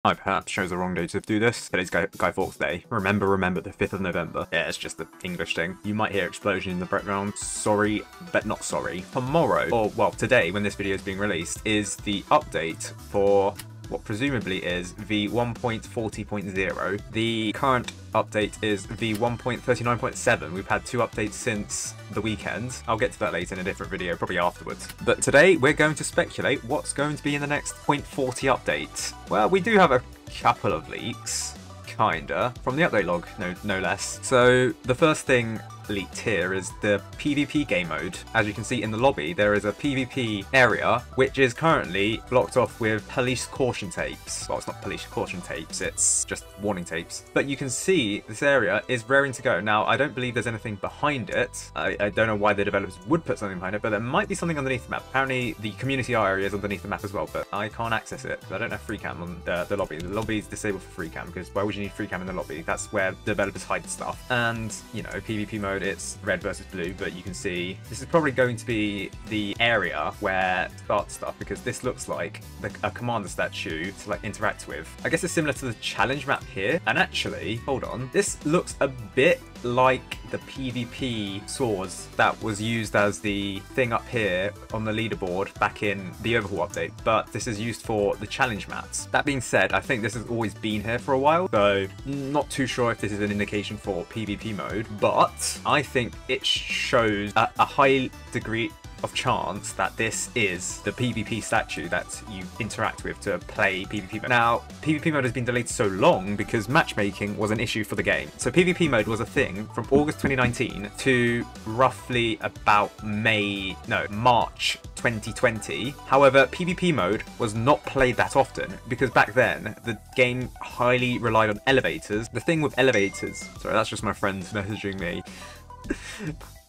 I perhaps chose the wrong day to do this. Today's Guy Fawkes Day. Remember, the 5th of November. Yeah, it's just the English thing. You might hear explosion in the background. Sorry, but not sorry. Tomorrow, or well, today, when this video is being released, is the update for what presumably is v1.40.0. The current update is v1.39.7. We've had two updates since the weekend. I'll get to that later in a different video, probably afterwards. But today we're going to speculate what's going to be in the next .40 update. Well, we do have a couple of leaks, kinda, from the update log, no less. So the first thing leaked here is the PvP game mode. As you can see in the lobby, there is a PvP area which is currently blocked off with police caution tapes. Well, it's not police caution tapes, it's just warning tapes. But you can see this area is raring to go. Now, I don't believe there's anything behind it. I don't know why the developers would put something behind it, but there might be something underneath the map. Apparently, the community area is underneath the map as well, but I can't access it. I don't have free cam on the lobby. The lobby is disabled for free cam, because why would you need free cam in the lobby? That's where developers hide stuff. And, you know, PvP mode, it's red versus blue, but you can see this is probably going to be the area where start stuff, because this looks like a commander statue to like interact with. I guess it's similar to the challenge map here. And actually, hold on, this looks a bit like the PvP swords that was used as the thing up here on the leaderboard back in the overhaul update, but this is used for the challenge maps. That being said, I think this has always been here for a while, so not too sure if this is an indication for PvP mode, but I think it shows a high degree of chance that this is the PvP statue that you interact with to play PvP mode. Now, PvP mode has been delayed so long because matchmaking was an issue for the game. So PvP mode was a thing from August 2019 to roughly about March 2020. However, PvP mode was not played that often because back then the game highly relied on elevators. The thing with elevators, sorry, that's just my friends messaging me.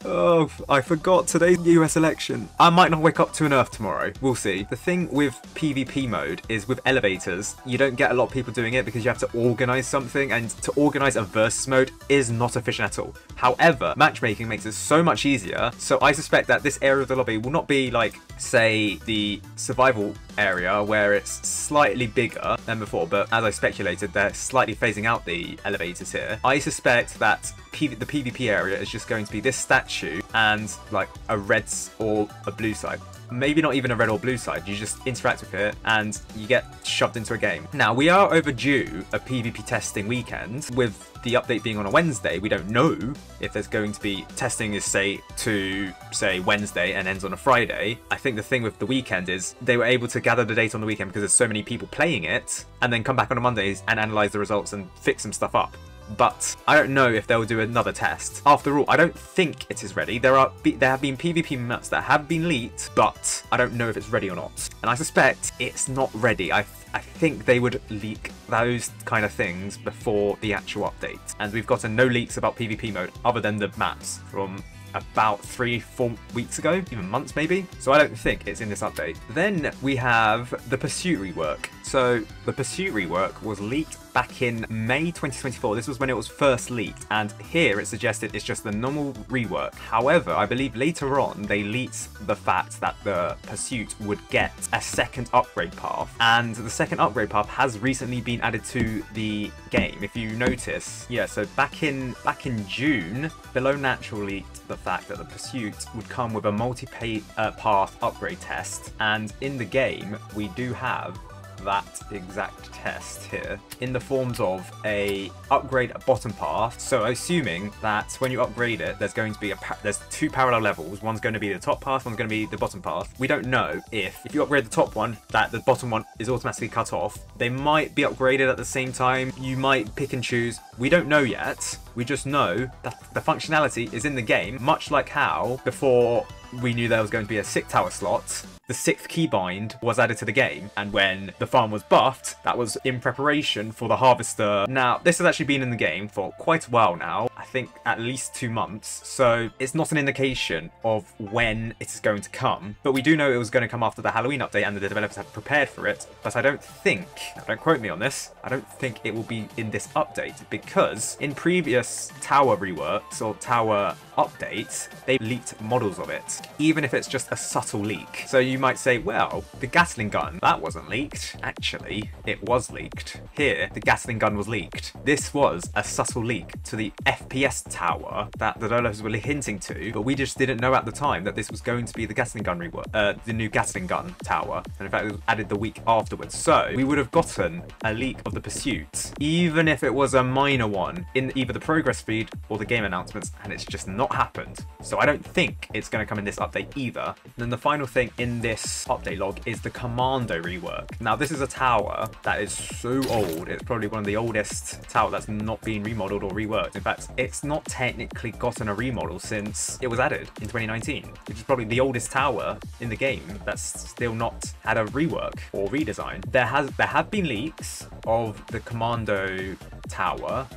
Oh, I forgot today's US election. I might not wake up to an Earth tomorrow. We'll see. The thing with PvP mode is with elevators, you don't get a lot of people doing it because you have to organize something, and to organize a versus mode is not efficient at all. However, matchmaking makes it so much easier, so I suspect that this area of the lobby will not be like, say, the survival area where it's slightly bigger than before, but as I speculated, they're slightly phasing out the elevators here. I suspect that the PvP area is just going to be this statue and like a red or a blue side. Maybe not even a red or blue side, you just interact with it and you get shoved into a game. Now, we are overdue a PvP testing weekend. With the update being on a Wednesday, we don't know if there's going to be testing is say Wednesday and ends on a Friday. I think the thing with the weekend is they were able to gather the data on the weekend because there's so many people playing it, and then come back on a Monday and analyze the results and fix some stuff up. But I don't know if they'll do another test. After all, I don't think it is ready. There have been PvP maps that have been leaked, but I don't know if it's ready or not. And I suspect it's not ready. I think they would leak those kind of things before the actual update. And we've gotten no leaks about PvP mode other than the maps from about 3-4 weeks ago, even months maybe. So I don't think it's in this update. Then we have the Pursuit rework. So the Pursuit rework was leaked back in May 2024. This was when it was first leaked, and here it suggested it's just the normal rework. However, I believe later on they leaked the fact that the Pursuit would get a second upgrade path, and the second upgrade path has recently been added to the game. If you notice, yeah, so back in June, Below Natural leaked the fact that the Pursuit would come with a multi-path upgrade test, and in the game we do have that exact test here in the forms of a upgrade bottom path. So assuming that when you upgrade it, there's going to be there's two parallel levels. One's going to be the top path, one's going to be the bottom path. We don't know if you upgrade the top one, that the bottom one is automatically cut off. They might be upgraded at the same time. You might pick and choose. We don't know yet. We just know that the functionality is in the game, much like how before we knew there was going to be a 6th tower slot, the 6th keybind was added to the game, and when the farm was buffed, that was in preparation for the harvester. Now, this has actually been in the game for quite a while now. I think, at least 2 months. So it's not an indication of when it is going to come. But we do know it was going to come after the Halloween update and the developers had prepared for it. But I don't think, don't quote me on this, I don't think it will be in this update, because in previous tower reworks or tower updates, they leaked models of it, even if it's just a subtle leak. So you might say, well, the Gatling gun, that wasn't leaked. Actually, it was leaked. Here, the Gatling gun was leaked. This was a subtle leak to the FPS tower that the developers were hinting to, but we just didn't know at the time that this was going to be the Gatling gun rework, the new Gatling gun tower. And in fact, it was added the week afterwards. So we would have gotten a leak of the pursuit, even if it was a minor one, in either the progress feed or the game announcements, and it's just not happened. So I don't think it's going to come in this update either. And then the final thing in this update log is the Commando rework. Now, this is a tower that is so old. It's probably one of the oldest towers that's not been remodeled or reworked. In fact, it's not technically gotten a remodel since it was added in 2019, which is probably the oldest tower in the game that's still not had a rework or redesign. There have been leaks of the Commando tower,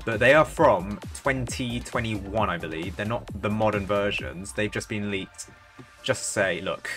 but they are from 2021, I believe. They're not the modern versions. They've just been leaked. Just say, look,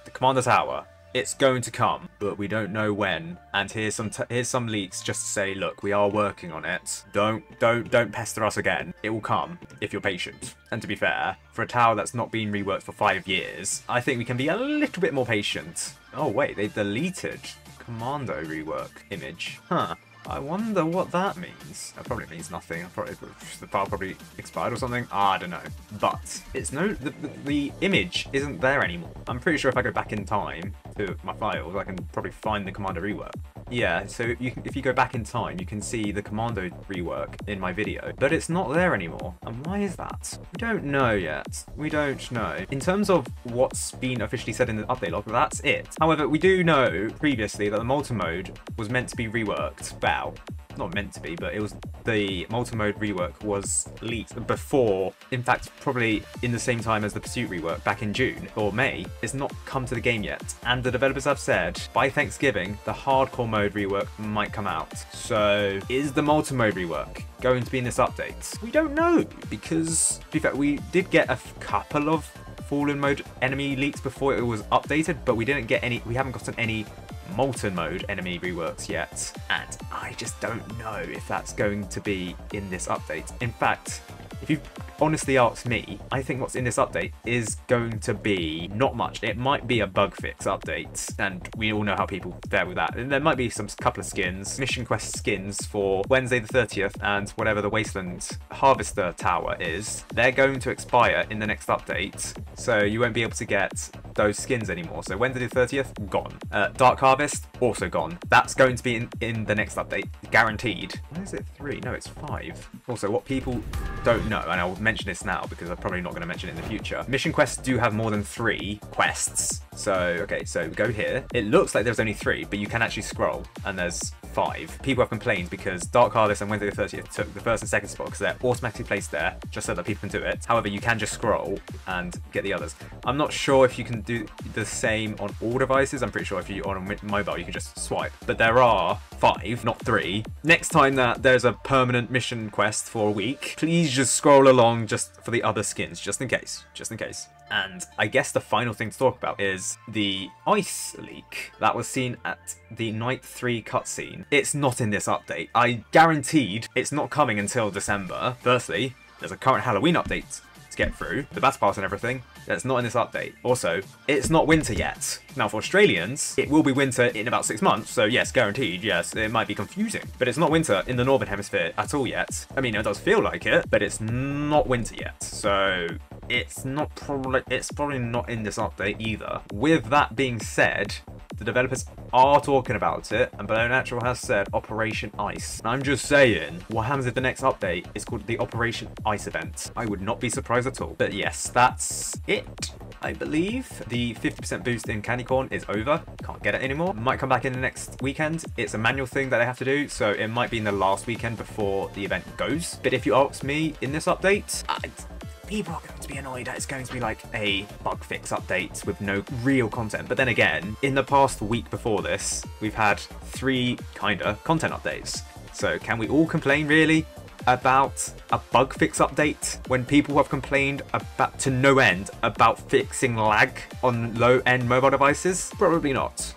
the Commando tower, it's going to come, but we don't know when. And here's some leaks just to say, look, we are working on it. Don't pester us again. It will come if you're patient. And to be fair, for a tower that's not been reworked for 5 years, I think we can be a little bit more patient. Oh wait, they deleted Commando rework image. Huh. I wonder what that means. That probably means nothing. The file probably expired or something. I don't know. But it's the image isn't there anymore. I'm pretty sure if I go back in time to my files, I can probably find the Commando rework. Yeah, so if you go back in time, you can see the Commando rework in my video, but it's not there anymore. And why is that? We don't know yet. We don't know. In terms of what's been officially said in the update log, that's it. However, we do know previously that the multi-mode was meant to be reworked. Well, not meant to be, but it was, the multi-mode rework was leaked before, in fact, probably in the same time as the Pursuit rework back in June or May. It's not come to the game yet, and the developers have said by Thanksgiving the hardcore mode rework might come out. So is the multi-mode rework going to be in this update? We don't know, because to be fair, we did get a couple of Fallen mode enemy leaks before it was updated, but we didn't get any, we haven't gotten any Molten mode enemy reworks yet, and I just don't know if that's going to be in this update. In fact, if you honestly ask me, I think what's in this update is going to be not much. It might be a bug fix update, and we all know how people fare with that. And there might be some couple of skins, mission quest skins for Wednesday the 30th and whatever the Wasteland Harvester Tower is. They're going to expire in the next update, so you won't be able to get those skins anymore. So Wednesday the 30th, gone. Dark Harvest, also gone. That's going to be in the next update, guaranteed. Why is it 3? No, it's 5. Also, what people don't know, and I'll mention this now because I'm probably not going to mention it in the future, mission quests do have more than 3 quests. So, okay, so go here. It looks like there's only 3, but you can actually scroll, and there's 5. People have complained because Dark Harvest and Wednesday the 30th took the first and second spot because they're automatically placed there just so that people can do it. However, you can just scroll and get the others. I'm not sure if you can do the same on all devices. I'm pretty sure if you're on a mobile, you can just swipe. But there are 5, not 3. Next time that there's a permanent mission quest for a week, please just scroll along just for the other skins, just in case. Just in case. And I guess the final thing to talk about is the ice leak that was seen at the Night 3 cutscene. It's not in this update. I guaranteed it's not coming until December. Firstly, there's a current Halloween update to get through, the Battle Pass and everything. That's not in this update. Also, it's not winter yet. Now, for Australians, it will be winter in about 6 months, so yes, guaranteed, yes, it might be confusing. But it's not winter in the Northern Hemisphere at all yet. I mean, it does feel like it, but it's not winter yet, so it's probably not in this update either. With that being said, the developers are talking about it, and Below Natural has said Operation Ice. And I'm just saying, what happens if the next update is called the Operation Ice event? I would not be surprised at all. But yes, that's it, I believe. The 50% boost in Candy Corn is over. Can't get it anymore. Might come back in the next weekend. It's a manual thing that I have to do, so it might be in the last weekend before the event goes. But if you ask me, in this update, people are going to be annoyed that it's going to be like a bug fix update with no real content. But then again, in the past week before this, we've had 3 kinda content updates. So can we all complain really? about a bug fix update when people have complained about to no end about fixing lag on low-end mobile devices? Probably not.